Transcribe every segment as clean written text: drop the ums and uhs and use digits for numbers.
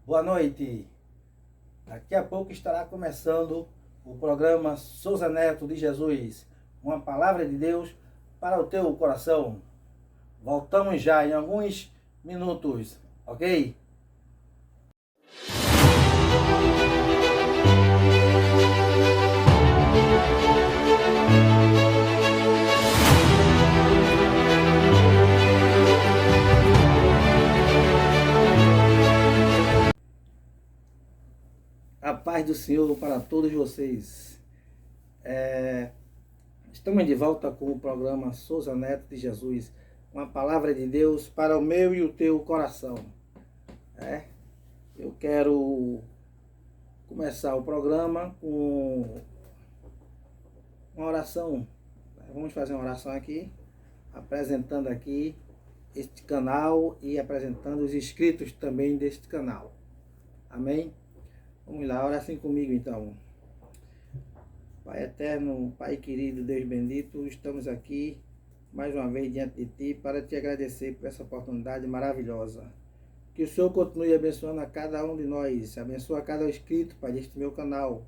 Boa noite. Daqui a pouco estará começando o programa Souza Neto de Jesus, uma palavra de Deus para o teu coração. Voltamos já em alguns minutos, ok? A paz do Senhor para todos vocês. Estamos de volta com o programa Souza Neto de Jesus, uma palavra de Deus para o meu e o teu coração. Eu quero começar o programa com uma oração. Vamos fazer uma oração aqui, apresentando aqui este canal e apresentando os inscritos também deste canal. Amém? Vamos lá, ora assim comigo então. Pai eterno, Pai querido, Deus bendito, estamos aqui mais uma vez diante de Ti para Te agradecer por essa oportunidade maravilhosa. Que o Senhor continue abençoando a cada um de nós, abençoa cada inscrito, Pai, deste meu canal.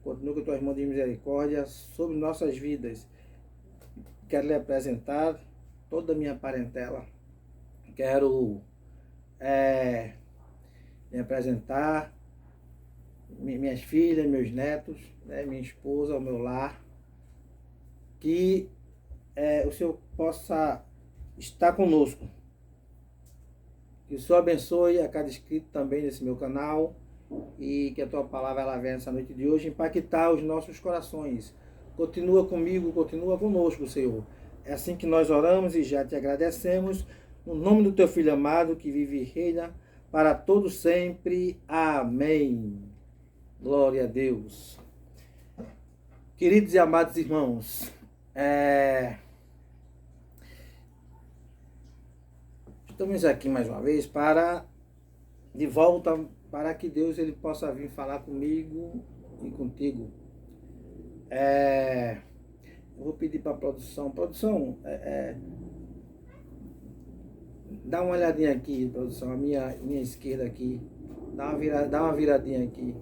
Continue com Tuas mãos de misericórdia sobre nossas vidas. Quero lhe apresentar toda a minha parentela. Quero lhe apresentar minhas filhas, meus netos, minha esposa, o meu lar. Que o Senhor possa estar conosco. Que o Senhor abençoe a cada inscrito também nesse meu canal. E que a Tua palavra ela venha essa noite de hoje impactar os nossos corações. Continua comigo, continua conosco, Senhor. É assim que nós oramos e já Te agradecemos. No nome do Teu Filho amado, que vive e reina para todos sempre. Amém. Glória a Deus. Queridos e amados irmãos, estamos aqui mais uma vez de volta para que Deus ele possa vir falar comigo e contigo. Eu vou pedir para a produção. Produção, dá uma olhadinha aqui, produção, a minha esquerda aqui. Dá uma viradinha aqui.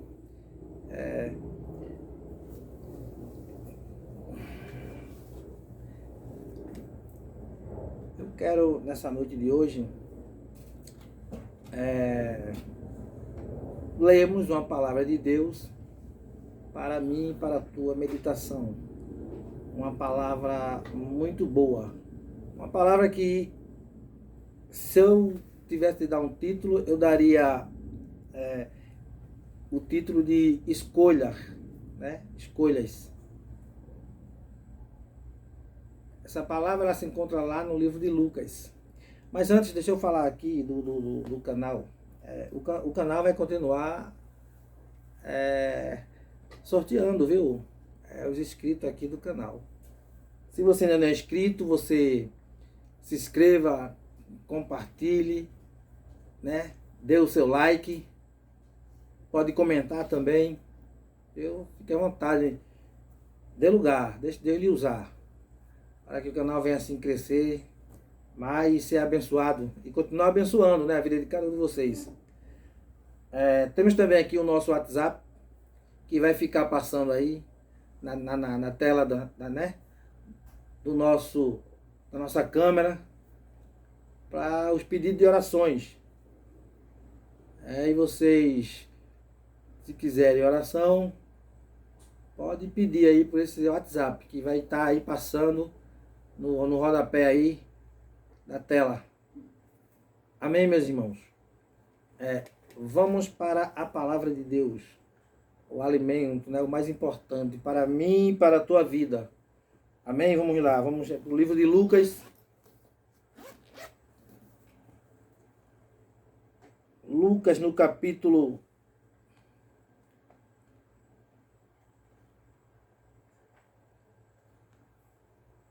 Eu quero, nessa noite de hoje, lermos uma palavra de Deus para mim e para a tua meditação. Uma palavra muito boa. Uma palavra que, se eu tivesse de dar um título, eu daria o título de escolha, Escolhas. Essa palavra ela se encontra lá no livro de Lucas. Mas antes, deixa eu falar aqui do canal. O canal vai continuar sorteando, viu? Os inscritos aqui do canal. Se você ainda não é inscrito, você se inscreva, compartilhe, dê o seu like, pode comentar também. Fique à vontade, dê lugar, deixe Deus usar, para que o canal venha assim crescer mais e ser abençoado e continuar abençoando, a vida de cada um de vocês. Temos também aqui o nosso WhatsApp, que vai ficar passando aí na tela da nossa câmera, para os pedidos de orações. E vocês, se quiserem oração, pode pedir aí por esse WhatsApp, que vai estar aí passando no rodapé aí da tela. Amém, meus irmãos? Vamos para a palavra de Deus, o alimento, o mais importante para mim e para a tua vida. Amém? Vamos lá, vamos para o livro de Lucas. Lucas no capítulo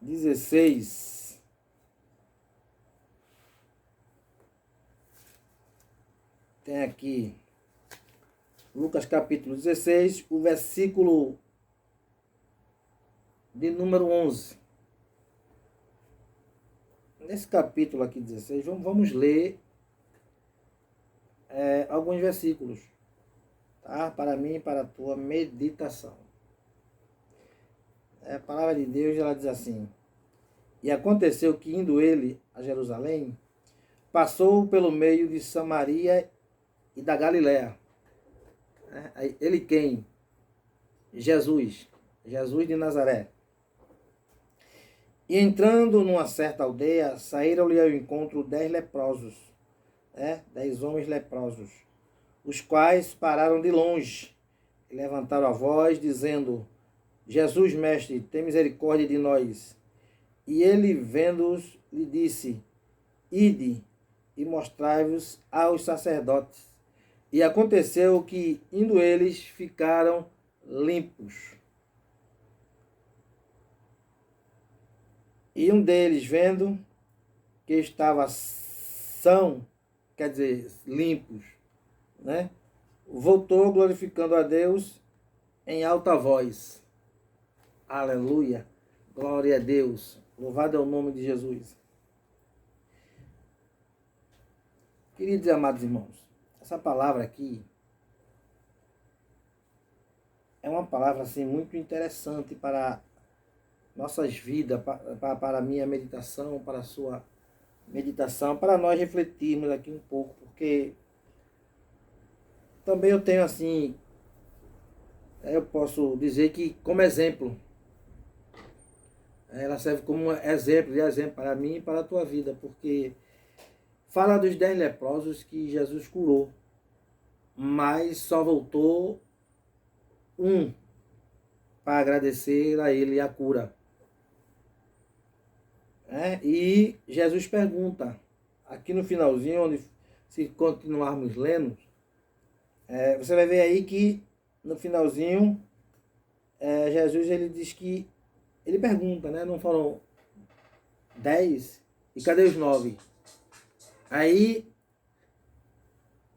16. Tem aqui Lucas capítulo 16, o versículo de número 11. Nesse capítulo aqui 16, vamos ler alguns versículos, tá? Para mim e para a tua meditação. A palavra de Deus, ela diz assim: E aconteceu que, indo ele a Jerusalém, passou pelo meio de Samaria e da Galiléia. Ele quem? Jesus. Jesus de Nazaré. E entrando numa certa aldeia, saíram-lhe ao encontro 10 leprosos, 10 homens leprosos, os quais pararam de longe e levantaram a voz, dizendo: Jesus, mestre, tem misericórdia de nós. E ele, vendo-os, lhe disse: Ide e mostrai-vos aos sacerdotes. E aconteceu que, indo eles, ficaram limpos. E um deles, vendo que estava são, quer dizer, limpos, né? Voltou glorificando a Deus em alta voz. Aleluia! Glória a Deus! Louvado é o nome de Jesus. Queridos e amados irmãos, essa palavra aqui é uma palavra assim muito interessante para nossas vidas, para a minha meditação, para a sua meditação, para nós refletirmos aqui um pouco, porque também eu tenho assim, eu posso dizer que como exemplo, ela serve como exemplo para mim e para a tua vida, porque fala dos 10 leprosos que Jesus curou, mas só voltou um para agradecer a ele a cura. E Jesus pergunta, aqui no finalzinho, onde se continuarmos lendo, você vai ver aí que no finalzinho, Jesus ele diz que, ele pergunta, né? Não foram 10? E cadê os 9? Aí,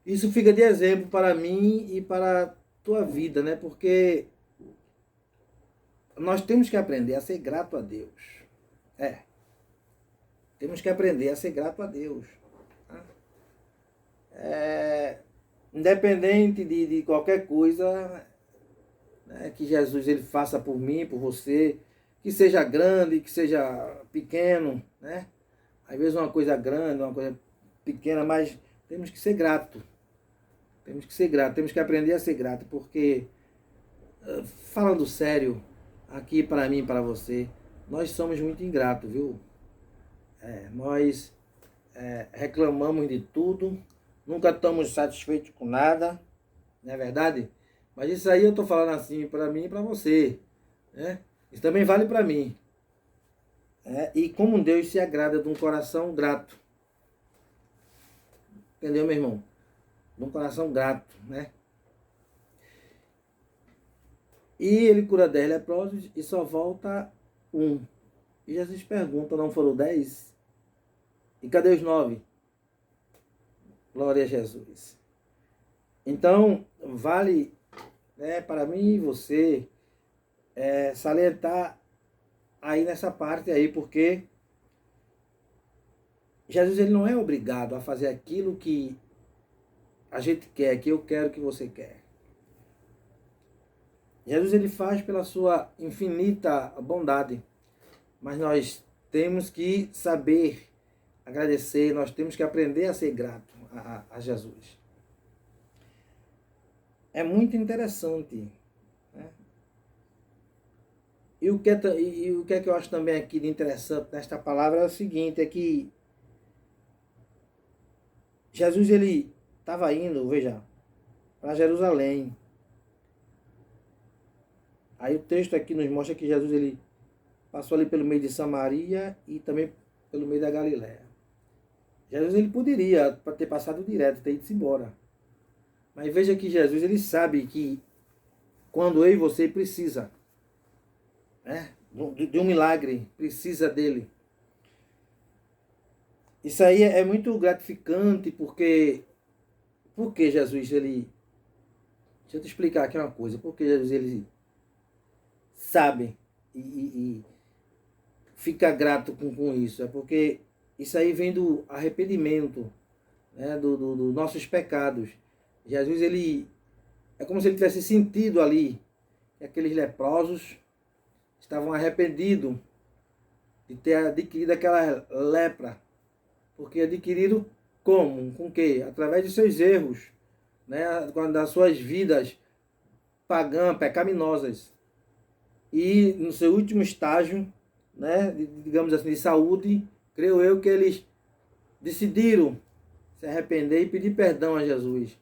isso fica de exemplo para mim e para a tua vida, né? Porque nós temos que aprender a ser grato a Deus. Temos que aprender a ser grato a Deus. Tá? Independente de qualquer coisa, né, que Jesus ele faça por mim, por você, que seja grande, que seja pequeno, né? Às vezes uma coisa grande, uma coisa pequena, mas temos que ser grato. Temos que ser grato, temos que aprender a ser grato, porque, falando sério, aqui para mim e para você, nós somos muito ingratos, viu? Nós reclamamos de tudo, nunca estamos satisfeitos com nada, não é verdade? Mas isso aí eu estou falando assim para mim e para você, né? Isso também vale para mim. E como Deus se agrada de um coração grato. Entendeu, meu irmão? De um coração grato, né? E ele cura 10 leprosos e só volta um. E Jesus pergunta, não foram 10? E cadê os 9? Glória a Jesus. Então, vale, né, para mim e você salientar aí nessa parte aí, porque Jesus ele não é obrigado a fazer aquilo que a gente quer, que eu quero, que você quer. Jesus ele faz pela sua infinita bondade, mas nós temos que saber agradecer, nós temos que aprender a ser grato a Jesus. É muito interessante. Né? E o que é que eu acho também aqui de interessante nesta palavra é o seguinte, é que Jesus ele estava indo, veja, para Jerusalém. Aí o texto aqui nos mostra que Jesus ele passou ali pelo meio de Samaria e também pelo meio da Galiléia. Jesus ele poderia ter passado direto, ter ido embora. Mas veja que Jesus ele sabe que quando eu e você precisa, né, de um milagre, precisa dele. Isso aí é muito gratificante porque Jesus ele... Deixa eu te explicar aqui uma coisa. Porque Jesus ele sabe e fica grato com isso. É porque isso aí vem do arrependimento. né, dos nossos pecados. Jesus, ele é como se ele tivesse sentido ali que aqueles leprosos estavam arrependidos de ter adquirido aquela lepra. Porque adquiriram como? Com quê? Através de seus erros, né, das suas vidas pagãs, pecaminosas. E no seu último estágio, né, digamos assim, de saúde, creio eu que eles decidiram se arrepender e pedir perdão a Jesus.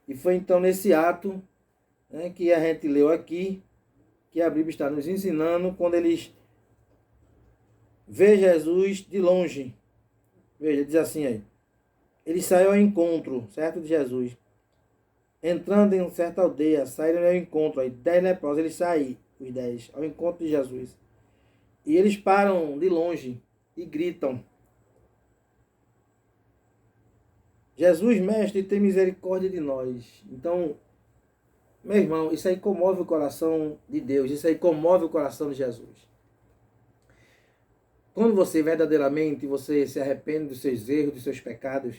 E foi então nesse ato, né, que a gente leu aqui, que a Bíblia está nos ensinando, quando eles vê Jesus de longe. Veja, diz assim aí. Ele saiu ao encontro, certo, de Jesus. Entrando em uma certa aldeia, saíram ao encontro, aí 10 leprosos, eles saíram, os 10, ao encontro de Jesus. E eles param de longe e gritam: Jesus, mestre, tem misericórdia de nós. Então, meu irmão, isso aí comove o coração de Deus, isso aí comove o coração de Jesus. Quando você verdadeiramente você se arrepende dos seus erros, dos seus pecados,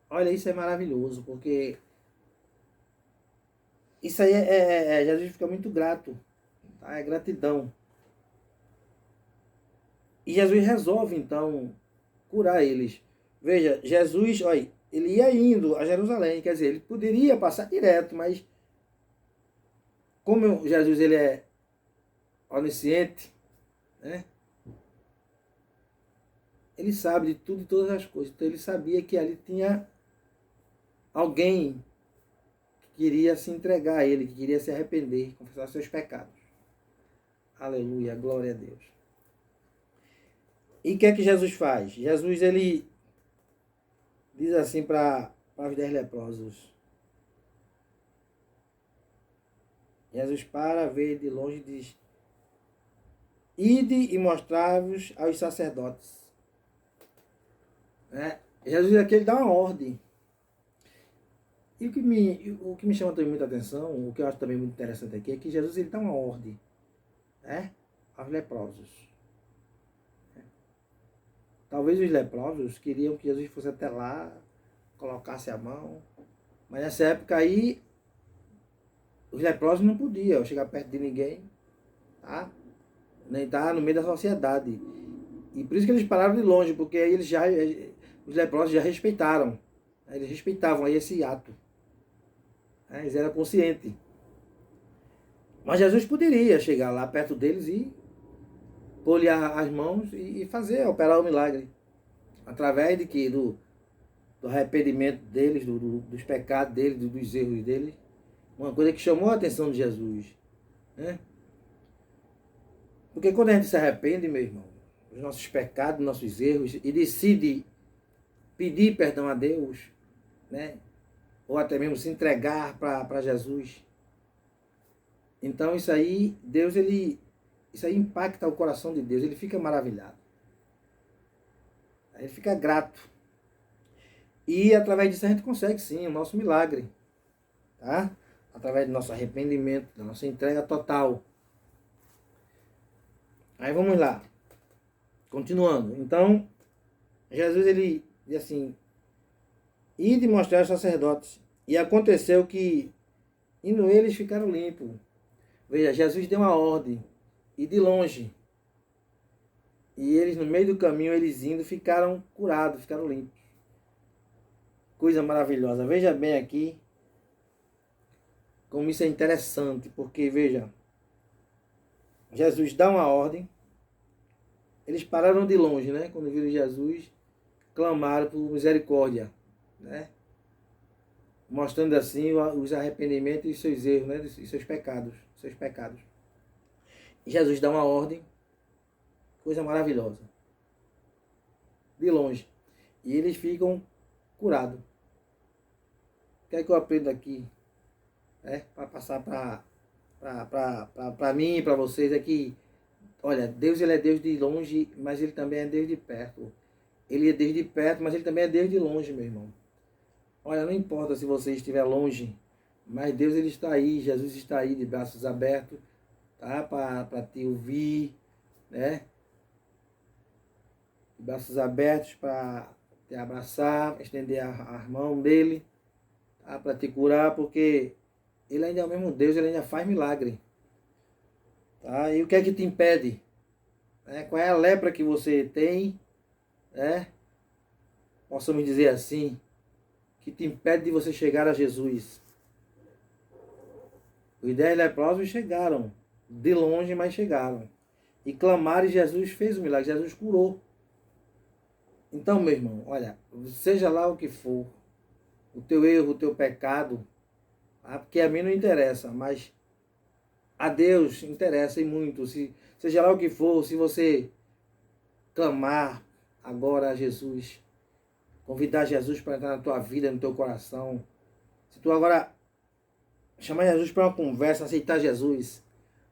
olha, isso é maravilhoso, porque isso aí Jesus fica muito grato, tá? É gratidão. E Jesus resolve, então, curar eles. Veja, Jesus, olha, ele ia indo a Jerusalém, quer dizer, ele poderia passar direto, mas como Jesus ele é onisciente, né? Ele sabe de tudo e todas as coisas. Então ele sabia que ali tinha alguém que queria se entregar a ele, que queria se arrepender, confessar seus pecados. Aleluia, glória a Deus. E o que é que Jesus faz? Jesus, ele diz assim para os 10 leprosos. Jesus para, vê de longe e diz: ide e mostrai-vos aos sacerdotes. Né? Jesus aqui ele dá uma ordem. E o que me chama também muita atenção, o que eu acho também muito interessante aqui, é que Jesus ele dá uma ordem, né, aos leprosos. Talvez os leprosos queriam que Jesus fosse até lá, colocasse a mão, mas nessa época aí, os leprosos não podiam chegar perto de ninguém, tá? Nem estar no meio da sociedade. E por isso que eles pararam de longe, porque aí os leprosos já respeitaram, né? Eles respeitavam aí esse ato. Né? Eles eram conscientes. Mas Jesus poderia chegar lá perto deles e pôr-lhe as mãos e fazer, operar o milagre. Através de quê? Do arrependimento deles, dos pecados deles, dos erros deles. Uma coisa que chamou a atenção de Jesus. Né? Porque quando a gente se arrepende, meu irmão, dos nossos pecados, dos nossos erros, e decide pedir perdão a Deus, né? Ou até mesmo se entregar para Jesus. Então isso aí, Deus, isso aí impacta o coração de Deus, ele fica maravilhado. Ele fica grato. E através disso a gente consegue sim o nosso milagre. Tá? Através do nosso arrependimento, da nossa entrega total. Aí vamos lá. Continuando. Então, Jesus ele diz assim: ide mostrar aos sacerdotes. E aconteceu que, indo eles, ficaram limpos. Veja, Jesus deu uma ordem. E de longe. E eles, no meio do caminho, eles indo, ficaram curados, ficaram limpos. Coisa maravilhosa. Veja bem aqui como isso é interessante. Porque, veja, Jesus dá uma ordem. Eles pararam de longe, né? Quando viram Jesus, clamaram por misericórdia, né? Mostrando assim os arrependimentos e seus erros, né? E seus pecados, E Jesus dá uma ordem, coisa maravilhosa, de longe. E eles ficam curados. O que é que eu aprendo aqui, né? Para passar para mim e para vocês é que, olha, Deus ele é Deus de longe, mas ele também é Deus de perto. Ele é Deus de perto, mas ele também é Deus de longe, meu irmão. Olha, não importa se você estiver longe, mas Deus ele está aí, Jesus está aí de braços abertos, tá? Para te ouvir, né? De braços abertos para te abraçar, estender a mão dele, tá? Para te curar, porque ele ainda é o mesmo Deus, ele ainda faz milagre. Tá? E o que é que te impede? Qual é a lepra que você tem? Possamos dizer assim, que te impede de você chegar a Jesus. Os 10 leprosos chegaram, de longe, mas chegaram. E clamaram e Jesus fez o milagre, Jesus curou. Então, meu irmão, olha, seja lá o que for, o teu erro, o teu pecado, tá? Porque a mim não interessa, mas a Deus interessa e muito. Seja lá o que for, se você clamar agora a Jesus, convidar Jesus para entrar na tua vida, no teu coração, se tu agora chamar Jesus para uma conversa, aceitar Jesus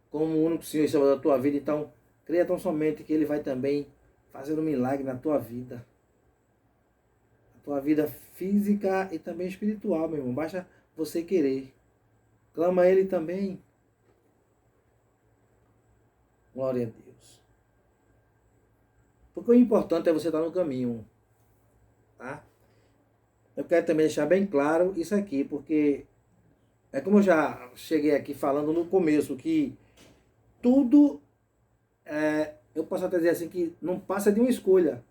como o único Senhor e Salvador da tua vida, então creia tão somente que Ele vai também fazer um milagre na tua vida. Na tua vida física e também espiritual, meu irmão. Basta você querer. Clama a Ele também. Glória a Deus. Porque o importante é você estar no caminho. Tá? Eu quero também deixar bem claro isso aqui, porque é como eu já cheguei aqui falando no começo, que tudo, eu posso até dizer assim, que não passa de uma escolha.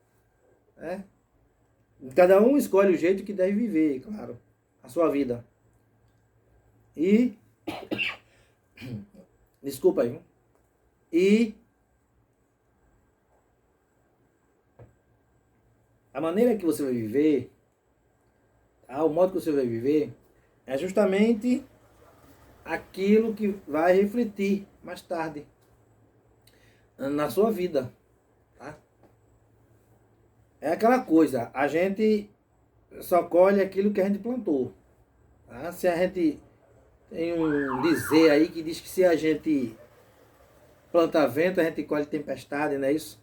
Né? Cada um escolhe o jeito que deve viver, claro, a sua vida. E, desculpa aí, e a maneira que você vai viver, tá? O modo que você vai viver, é justamente aquilo que vai refletir mais tarde na sua vida. Tá? É aquela coisa, a gente só colhe aquilo que a gente plantou. Tá? Se a gente tem um dizer aí que diz que se a gente planta vento, a gente colhe tempestade, não é isso?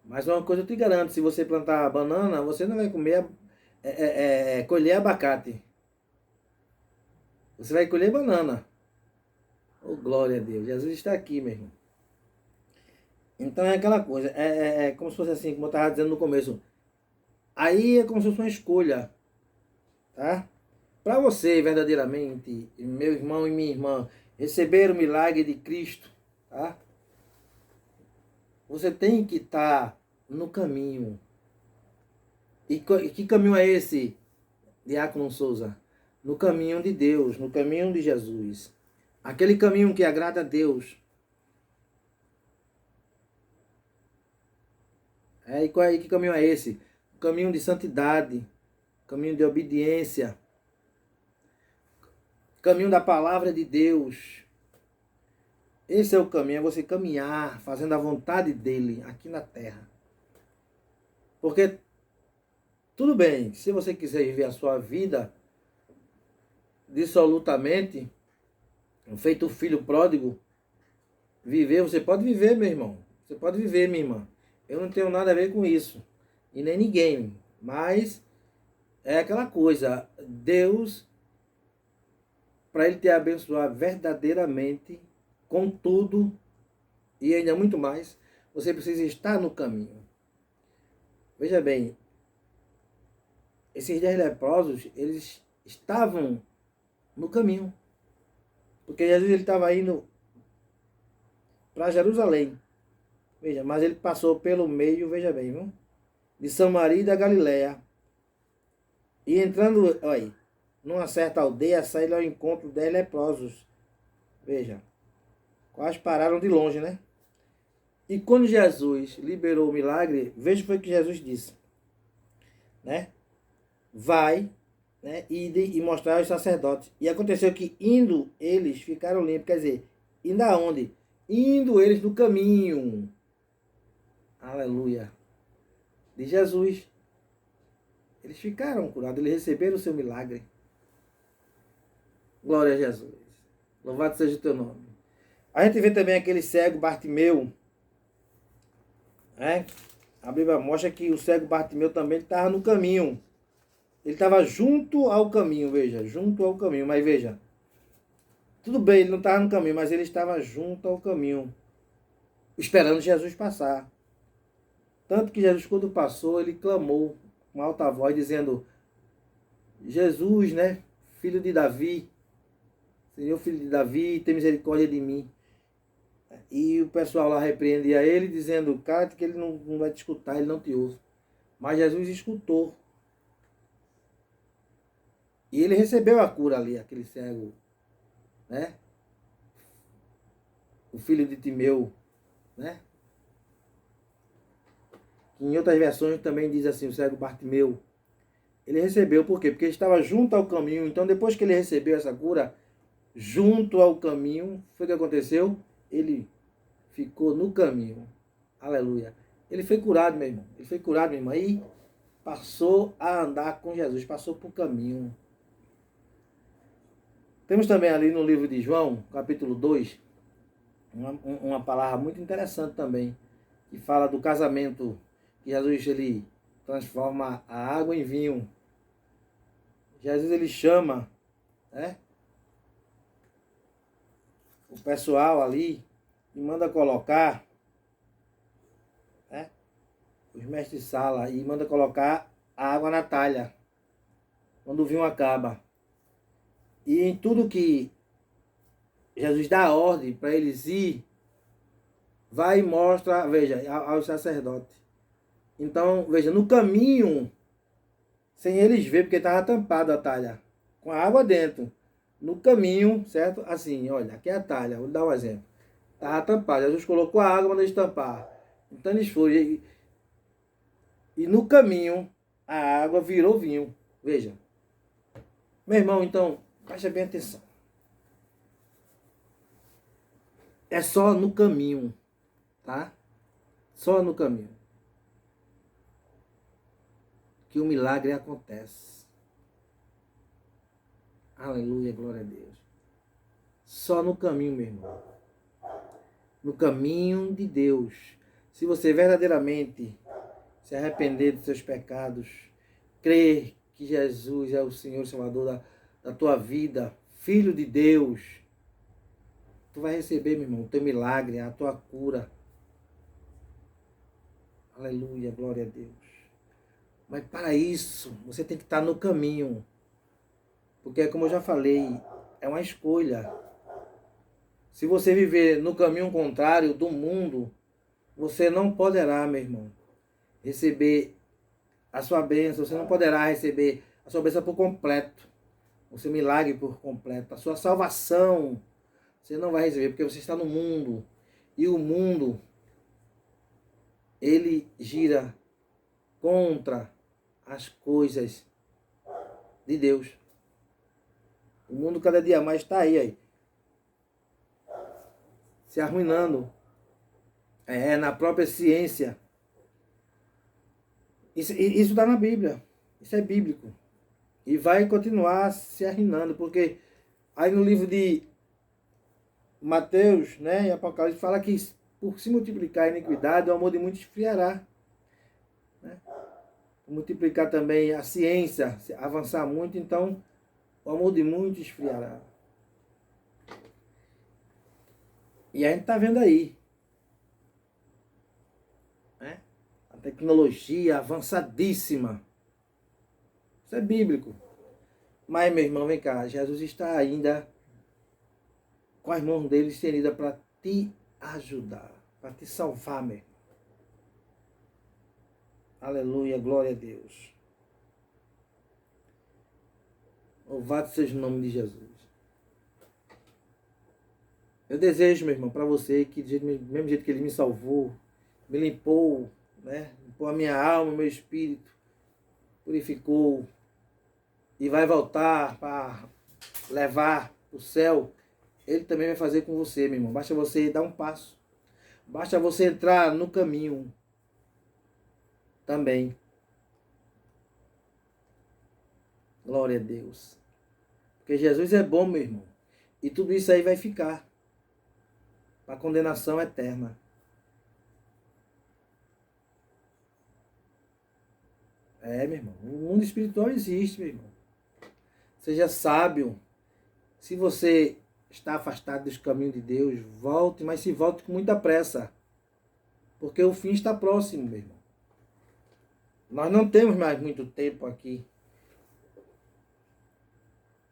Mas uma coisa eu te garanto, se você plantar banana, você não vai comer, colher abacate. Você vai colher banana. Oh, glória a Deus, Jesus está aqui, meu irmão. Então é aquela coisa, é como se fosse assim, como eu estava dizendo no começo. Aí é como se fosse uma escolha, tá? Para você, verdadeiramente, meu irmão e minha irmã, receber o milagre de Cristo, tá? Você tem que estar no caminho. E que caminho é esse, Diácono Souza? No caminho de Deus, no caminho de Jesus. Aquele caminho que agrada a Deus. E que caminho é esse? O caminho de santidade, caminho de obediência, caminho da palavra de Deus. Esse é o caminho, é você caminhar, fazendo a vontade dele aqui na terra. Porque, tudo bem, se você quiser viver a sua vida dissolutamente, feito o filho pródigo, viver, você pode viver, meu irmão. Você pode viver, minha irmã. Eu não tenho nada a ver com isso. E nem ninguém. Mas é aquela coisa. Deus, para Ele te abençoar verdadeiramente, com tudo, e ainda muito mais, você precisa estar no caminho. Veja bem, esses 10 leprosos, eles estavam no caminho. Porque Jesus estava indo para Jerusalém. Veja, mas ele passou pelo meio, veja bem, viu? De Samaria e da Galiléia. E entrando, olha, numa certa aldeia, saíram ao encontro 10 leprosos. Veja, quase pararam de longe, né? E quando Jesus liberou o milagre, veja o que foi que Jesus disse. Né? Vai, né, e mostrar aos sacerdotes. E aconteceu que indo eles ficaram limpos. Quer dizer, indo aonde? Indo eles no caminho. Aleluia. De Jesus. Eles ficaram curados, eles receberam o seu milagre. Glória a Jesus. Louvado seja o teu nome. A gente vê também aquele cego Bartimeu. Né? A Bíblia mostra que o cego Bartimeu também estava no caminho. Ele estava junto ao caminho, veja. Junto ao caminho, mas veja. Tudo bem, ele não estava no caminho, mas ele estava junto ao caminho. Esperando Jesus passar. Tanto que Jesus, quando passou, ele clamou. com alta voz, dizendo: Jesus, né? Filho de Davi, Senhor, filho de Davi, tem misericórdia de mim. E o pessoal lá repreendia ele, dizendo: cara, que ele não vai te escutar, ele não te ouve. Mas Jesus escutou. E ele recebeu a cura ali, aquele cego, né? O filho de Timeu, né? Em outras versões também diz assim, o cego Bartimeu. Ele recebeu, por quê? Porque ele estava junto ao caminho. Então, depois que ele recebeu essa cura, junto ao caminho, foi o que aconteceu? Ele ficou no caminho. Aleluia. Ele foi curado, meu irmão. Ele foi curado, meu irmão. Aí passou a andar com Jesus, passou por caminho. Temos também ali no livro de João, capítulo 2, uma palavra muito interessante também, que fala do casamento, que Jesus ele transforma a água em vinho. Jesus ele chama, né, o pessoal ali e manda colocar, né, os mestres de sala, e manda colocar a água na talha, quando o vinho acaba. E em tudo que Jesus dá a ordem para eles ir, vai e mostra, veja, aos sacerdotes. Então, veja, no caminho, sem eles ver, porque estava tampada a talha, com a água dentro. No caminho, certo? Assim, olha, aqui é a talha, vou dar um exemplo. Estava tampada, Jesus colocou a água para eles tampar. Então eles foram, e no caminho, a água virou vinho. Veja. Meu irmão, então, preste bem atenção. É só no caminho, tá? Só no caminho que o milagre acontece. Aleluia, glória a Deus. Só no caminho, meu irmão. No caminho de Deus. Se você verdadeiramente se arrepender dos seus pecados, crer que Jesus é o Senhor Salvador da tua vida, Filho de Deus, tu vai receber, meu irmão, o teu milagre, a tua cura. Aleluia, glória a Deus. Mas para isso, você tem que estar no caminho. Porque, como eu já falei, é uma escolha. Se você viver no caminho contrário do mundo, você não poderá, meu irmão, receber a sua bênção. Você não poderá receber a sua bênção por completo. O seu milagre por completo. A sua salvação, você não vai receber, porque você está no mundo. E o mundo, ele gira contra as coisas de Deus. O mundo cada dia mais está aí, se arruinando. Na própria ciência. Isso está na Bíblia. Isso é bíblico. E vai continuar se arruinando, porque aí no livro de Mateus, né, e Apocalipse, fala que por se multiplicar a iniquidade, o amor de muitos esfriará. Né? Multiplicar também a ciência, avançar muito, então o amor de muitos esfriará. E a gente está vendo aí, né? A tecnologia avançadíssima. Isso é bíblico. Mas, meu irmão, vem cá, Jesus está ainda com as mãos dele estendidas para te ajudar, para te salvar, meu irmão. Aleluia, glória a Deus. Louvado seja o nome de Jesus. Eu desejo, meu irmão, para você que do mesmo jeito que ele me salvou, me limpou, né? Limpou a minha alma, o meu espírito, purificou e vai voltar para levar o céu, ele também vai fazer com você, meu irmão. Basta você dar um passo. Basta você entrar no caminho também. Glória a Deus. Porque Jesus é bom, meu irmão. E tudo isso aí vai ficar para condenação eterna. Meu irmão. O mundo espiritual existe, meu irmão. Seja sábio. Se você está afastado dos caminhos de Deus, volte, mas se volte com muita pressa. Porque o fim está próximo, meu irmão. Nós não temos mais muito tempo aqui.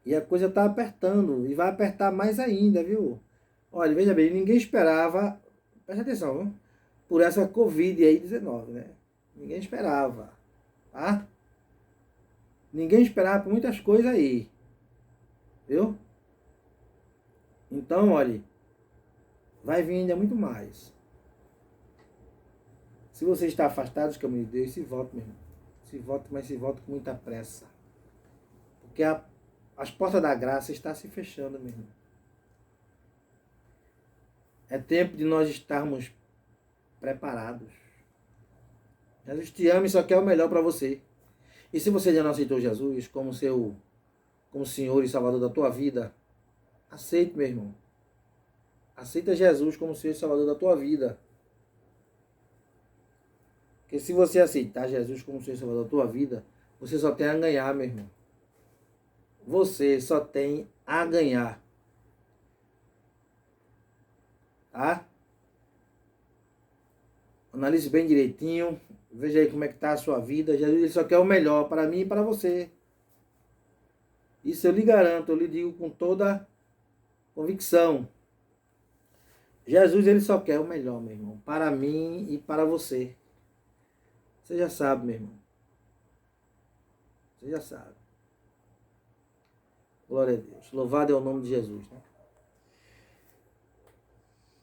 E a coisa está apertando. E vai apertar mais ainda, viu? Olha, veja bem, ninguém esperava, presta atenção, viu? Por essa Covid aí 19, né? Ninguém esperava, tá? Ninguém esperava por muitas coisas aí, viu? Então, olha, vai vir ainda muito mais. Se você está afastado dos caminhos de Deus, se volte, meu irmão. Se volte, mas se volte com muita pressa. Porque as portas da graça estão se fechando, meu irmão. É tempo de nós estarmos preparados. Jesus te ama e só quer o melhor para você. E se você ainda não aceitou Jesus como Senhor e Salvador da tua vida, aceite, meu irmão. Aceita Jesus como Senhor e Salvador da tua vida. Porque se você aceitar Jesus como Senhor e Salvador da tua vida, você só tem a ganhar, meu irmão. Você só tem a ganhar. Tá? Analise bem direitinho. Veja aí como é que está a sua vida. Jesus ele só quer o melhor para mim e para você. Isso eu lhe garanto, eu lhe digo com toda convicção. Jesus ele só quer o melhor, meu irmão. Para mim e para você. Você já sabe, meu irmão. Você já sabe. Glória a Deus. Louvado é o nome de Jesus, né?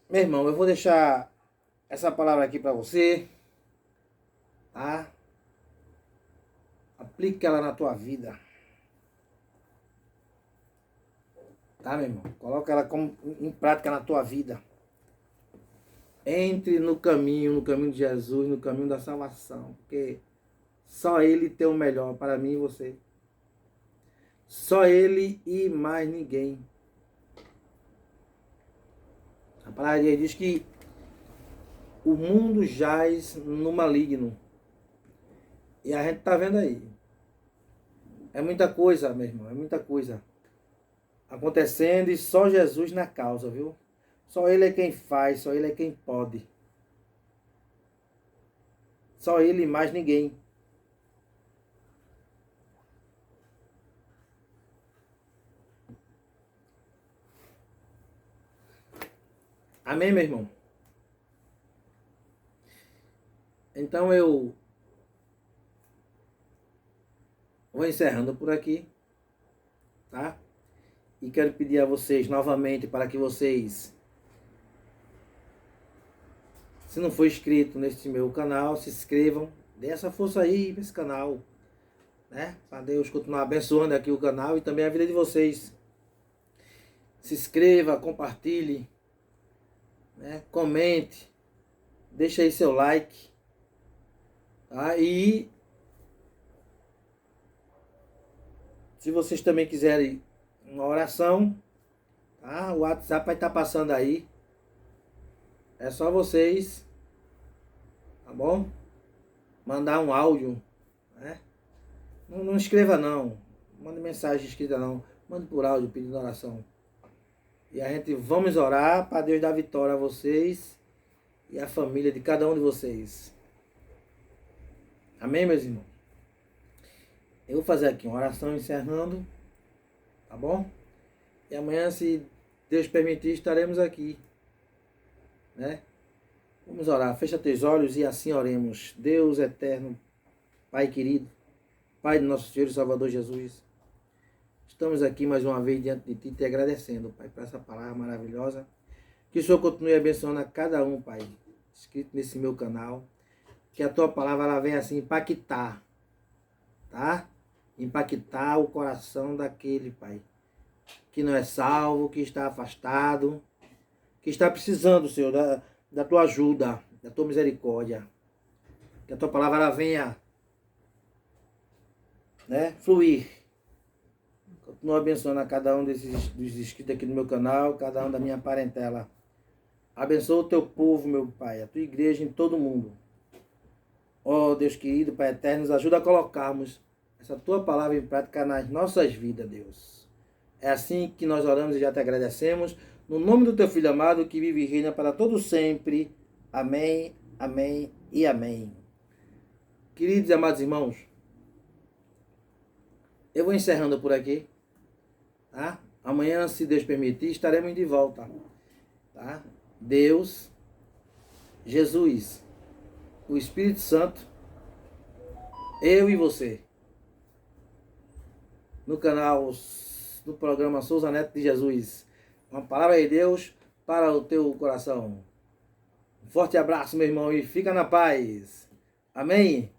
Meu irmão, eu vou deixar essa palavra aqui para você, tá? Aplique ela na tua vida. Tá, meu irmão? Coloca ela em prática na tua vida. Entre no caminho de Jesus, no caminho da salvação. Porque só Ele tem o melhor para mim e você. Só Ele e mais ninguém. A palavra de Deus diz que o mundo jaz no maligno. E a gente tá vendo aí. É muita coisa, meu irmão. É muita coisa acontecendo e só Jesus na causa, viu? Só Ele é quem faz, só Ele é quem pode. Só Ele e mais ninguém. Amém, meu irmão? Então eu vou encerrando por aqui, tá? E quero pedir a vocês novamente para que vocês, se não for inscrito nesse meu canal, se inscrevam, dê essa força aí nesse canal, né? Para Deus continuar abençoando aqui o canal e também a vida de vocês. Se inscreva, compartilhe, né? Comente, deixa aí seu like, tá? E se vocês também quiserem uma oração, tá? O WhatsApp vai estar passando aí. É só vocês, tá bom? Mandar um áudio, né? Não escreva não, mande mensagem escrita não, mande por áudio pedindo oração. E a gente vamos orar para Deus dar vitória a vocês e a família de cada um de vocês. Amém, meus irmãos? Eu vou fazer aqui uma oração encerrando, tá bom? E amanhã, se Deus permitir, estaremos aqui, né? Vamos orar. Fecha teus olhos e assim oremos. Deus eterno, Pai querido, Pai do nosso Senhor e Salvador Jesus, estamos aqui mais uma vez diante de Ti, te agradecendo, Pai, por essa palavra maravilhosa. Que o Senhor continue abençoando a cada um, Pai, inscrito nesse meu canal. Que a Tua palavra ela venha assim impactar, tá? Impactar o coração daquele, Pai, que não é salvo, que está afastado, que está precisando, Senhor, da Tua ajuda, da Tua misericórdia. Que a Tua palavra ela venha, né, fluir. Continua abençoando a cada um dos inscritos aqui no meu canal, cada um da minha parentela. Abençoa o Teu povo, meu Pai, a Tua igreja em todo o mundo. Ó Deus querido, Pai eterno, nos ajuda a colocarmos essa Tua palavra em prática nas nossas vidas, Deus. É assim que nós oramos e já te agradecemos. No nome do Teu Filho amado, que vive e reina para todo sempre. Amém, amém e amém. Queridos e amados irmãos, eu vou encerrando por aqui, tá? Amanhã, se Deus permitir, estaremos de volta, tá? Deus, Jesus, o Espírito Santo, eu e você, no canal, no programa Souza Neto de Jesus. Uma palavra de Deus para o teu coração. Um forte abraço, meu irmão, e fica na paz. Amém?